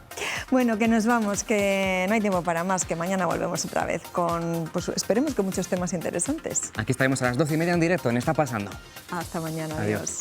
Bueno, que nos vamos, que no hay tiempo para más, que mañana volvemos otra vez con, pues esperemos que muchos temas interesantes. Aquí estaremos a las 12:30 en directo en Está Pasando. Hasta mañana, adiós. Adiós.